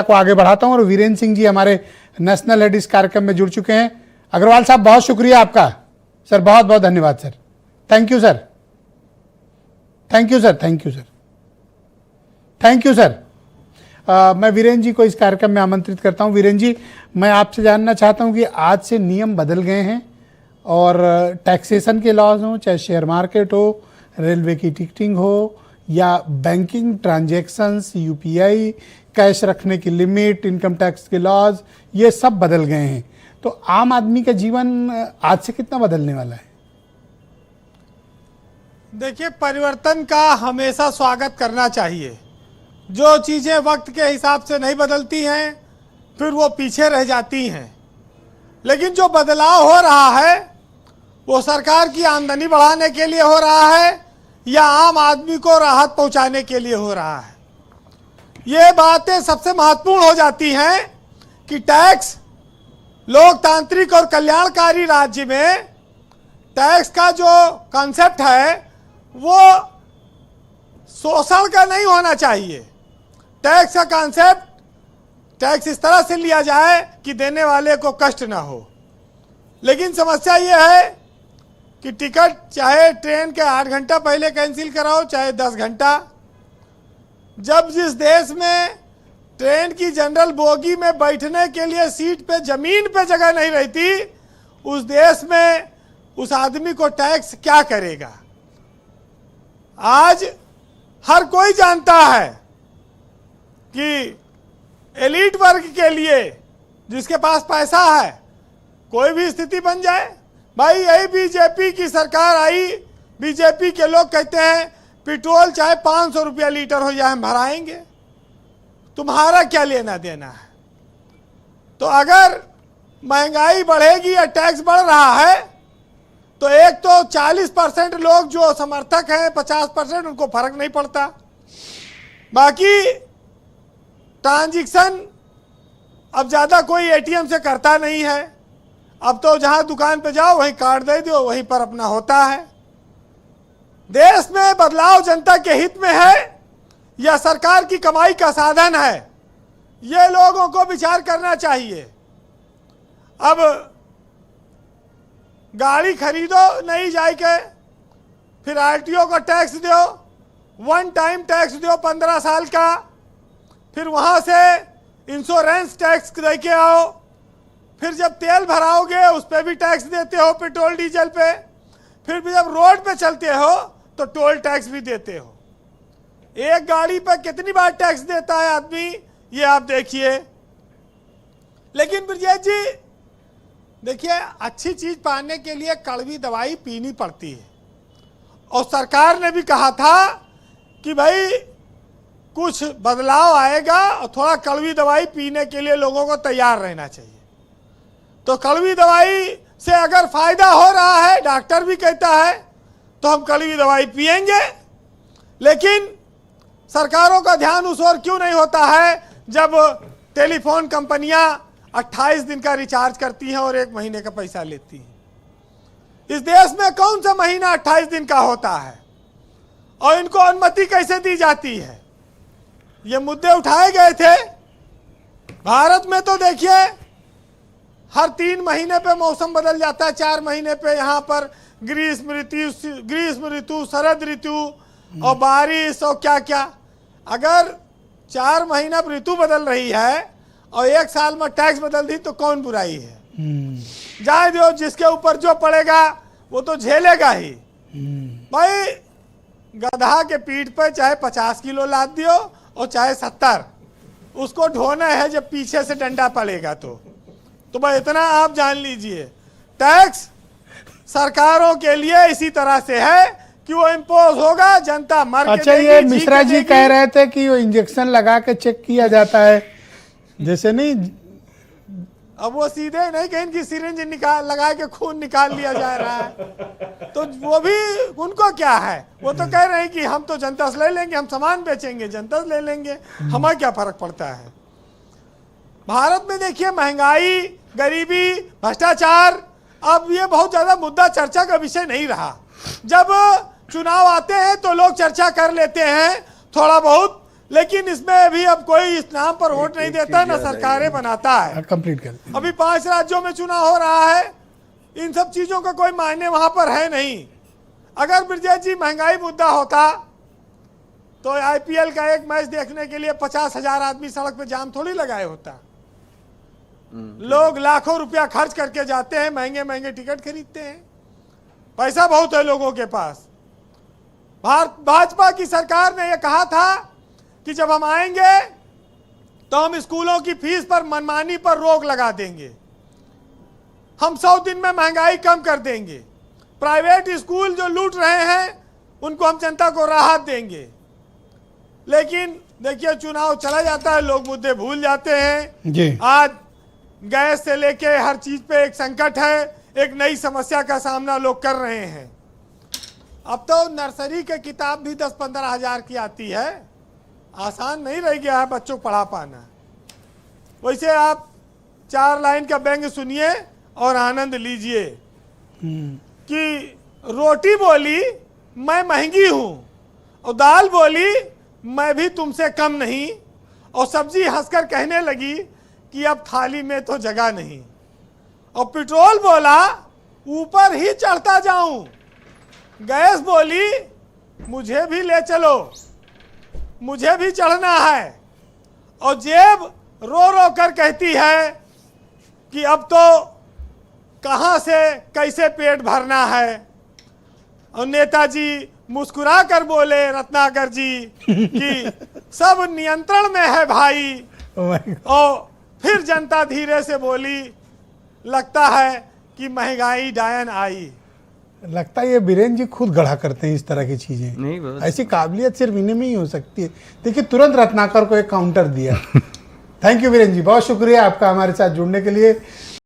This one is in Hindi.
को आगे बढ़ाता हूं और वीरेंद्र सिंह जी हमारे नेशनल हेड इस कार्यक्रम में जुड़ चुके हैं। अग्रवाल साहब बहुत शुक्रिया आपका सर, बहुत बहुत धन्यवाद sir. Thank you sir, thank you sir, thank you sir, thank you sir. मैं वीरेंद्र जी को इस कार्यक्रम में आमंत्रित करता हूं। वीरेंद्र जी, मैं आपसे जानना चाहता हूं कि आज से नियम बदल गए हैं और टैक्सेशन के लॉज हों, चाहे शेयर मार्केट हो, रेलवे की टिकटिंग हो या बैंकिंग ट्रांजैक्शंस, यूपीआई, कैश रखने की लिमिट, इनकम टैक्स के लॉज, ये सब बदल गए हैं। तो आम आदमी का जीवन आज से कितना बदलने वाला है? देखिए, परिवर्तन का हमेशा स्वागत करना चाहिए। जो चीज़ें वक्त के हिसाब से नहीं बदलती हैं फिर वो पीछे रह जाती हैं। लेकिन जो बदलाव हो रहा है वो सरकार की आमदनी बढ़ाने के लिए हो रहा है या आम आदमी को राहत पहुंचाने के लिए हो रहा है। ये बातें सबसे महत्वपूर्ण हो जाती हैं कि टैक्स लोकतांत्रिक और कल्याणकारी राज्य में टैक्स का जो कॉन्सेप्ट है वो शोषण का नहीं होना चाहिए। टैक्स का कॉन्सेप्ट, टैक्स इस तरह से लिया जाए कि देने वाले को कष्ट ना हो। लेकिन समस्या ये है कि टिकट चाहे ट्रेन के 8 घंटा पहले कैंसिल कराओ चाहे 10 घंटा, जब जिस देश में ट्रेन की जनरल बोगी में बैठने के लिए सीट पे जमीन पे जगह नहीं रहती, उस देश में उस आदमी को टैक्स क्या करेगा। आज हर कोई जानता है कि एलीट वर्ग के लिए, जिसके पास पैसा है, कोई भी स्थिति बन जाए, भाई यही बीजेपी की सरकार आई, बीजेपी के लोग कहते हैं पेट्रोल चाहे 500 रुपया लीटर हो जाए हम भराएंगे, तुम्हारा क्या लेना देना है। तो अगर महंगाई बढ़ेगी या टैक्स बढ़ रहा है तो एक तो 40% लोग जो समर्थक हैं, 50% उनको फर्क नहीं पड़ता। बाकी ट्रांजैक्शन अब ज़्यादा कोई एटीएम से करता नहीं है। अब तो जहां दुकान पे जाओ वहीं कार्ड दे दो, वहीं पर अपना होता है। देश में बदलाव जनता के हित में है या सरकार की कमाई का साधन है, ये लोगों को विचार करना चाहिए। अब गाड़ी खरीदो नहीं जाके, फिर आरटीओ को टैक्स दो, वन टाइम टैक्स दो 15 साल का, फिर वहाँ से इंश्योरेंस टैक्स दे के आओ, फिर जब तेल भराओगे उस पर भी टैक्स देते हो, पेट्रोल डीजल पे, फिर भी जब रोड पे चलते हो तो टोल टैक्स भी देते हो। एक गाड़ी पर कितनी बार टैक्स देता है आदमी, ये आप देखिए। लेकिन ब्रजेश जी देखिए, अच्छी चीज पाने के लिए कड़वी दवाई पीनी पड़ती है और सरकार ने भी कहा था कि भाई कुछ बदलाव आएगा और थोड़ा कड़वी दवाई पीने के लिए लोगों को तैयार रहना चाहिए। तो कड़वी दवाई से अगर फायदा हो रहा है, डॉक्टर भी कहता है, तो हम कड़वी दवाई पिएंगे। लेकिन सरकारों का ध्यान उस ओर क्यों नहीं होता है जब टेलीफोन कंपनियां 28 दिन का रिचार्ज करती हैं और 1 महीने का पैसा लेती हैं। इस देश में कौन सा महीना 28 दिन का होता है और इनको अनुमति कैसे दी जाती है? ये मुद्दे उठाए गए थे। भारत में तो देखिए हर 3 महीने पे मौसम बदल जाता है, 4 महीने पे यहाँ पर ग्रीष्म ऋतु, शरद ऋतु और बारिश और क्या क्या। अगर 4 महीना ऋतु बदल रही है और 1 साल में टैक्स बदल दी तो कौन बुराई है? जाए दो, जिसके ऊपर जो पड़ेगा वो तो झेलेगा ही। भाई गधा के पीठ पर चाहे 50 किलो लाद दियो और चाहे 70, उसको ढोना है जब पीछे से डंडा पड़ेगा तो भाई इतना आप जान लीजिए। टैक्स सरकारों के लिए इसी तरह से है कि वो इम्पोज होगा, जनता मर के अच्छा, ये मिश्रा जी कह रहे थे कि वो इंजेक्शन लगा के चेक किया जाता है, जैसे नहीं, अब वो सीधे नहीं कहीं की सिरिंज निकाल लगा के खून निकाल लिया जा रहा है। तो वो भी उनको क्या है, वो तो कह रहे हैं कि हम तो जनता से ले लेंगे, हम सामान बेचेंगे, जनता से ले लेंगे, हमें क्या फर्क पड़ता है। भारत में देखिए महंगाई, गरीबी, भ्रष्टाचार, अब ये बहुत ज्यादा मुद्दा चर्चा का विषय नहीं रहा। जब चुनाव आते हैं तो लोग चर्चा कर लेते हैं, थोड़ा बहुत लेकिन इसमें भी अब कोई इस नाम पर वोट नहीं देता, ना सरकारें बनाता है। कंप्लीट कर अभी 5 राज्यों में चुनाव हो रहा है, इन सब चीजों का कोई मायने वहां पर है नहीं। अगर ब्रजेश जी महंगाई मुद्दा होता तो आईपीएल का एक मैच देखने के लिए 50,000 आदमी सड़क पे जाम थोड़ी लगाए होता। लोग लाखों रुपया खर्च करके जाते हैं, महंगे महंगे टिकट खरीदते हैं, पैसा बहुत है लोगों के पास। भाजपा की सरकार ने यह कहा था कि जब हम आएंगे तो हम स्कूलों की फीस पर मनमानी पर रोक लगा देंगे, हम 100 दिन में महंगाई कम कर देंगे, प्राइवेट स्कूल जो लूट रहे हैं उनको हम जनता को राहत देंगे। लेकिन देखिए चुनाव चला जाता है, लोग मुद्दे भूल जाते हैं जी। आज गैस से लेके हर चीज पे एक संकट है, एक नई समस्या का सामना लोग कर रहे हैं। अब तो नर्सरी की किताब भी 10-15 हजार की आती है, आसान नहीं रह गया है बच्चों को पढ़ा पाना। वैसे आप 4 लाइन का व्यंग्य सुनिए और आनंद लीजिए कि रोटी बोली मैं महंगी हूं और दाल बोली मैं भी तुमसे कम नहीं, और सब्जी हंसकर कहने लगी कि अब थाली में तो जगह नहीं, और पेट्रोल बोला ऊपर ही चढ़ता जाऊं, गैस बोली मुझे भी ले चलो, मुझे भी चढ़ना है, और जेब रो रो कर कहती है कि अब तो कहां से कैसे पेट भरना है। और नेताजी मुस्कुरा कर बोले रत्नाकर जी कि सब नियंत्रण में है भाई। और फिर जनता धीरे से बोली लगता है कि महंगाई डायन आई। लगता है ये बीरेन जी खुद गढ़ा करते हैं इस तरह की चीजें, नहीं, ऐसी काबिलियत सिर्फ इन्हीं में ही हो सकती है। देखिए तुरंत रत्नाकर को एक काउंटर दिया। थैंक यू बीरेन जी, बहुत शुक्रिया आपका हमारे साथ जुड़ने के लिए।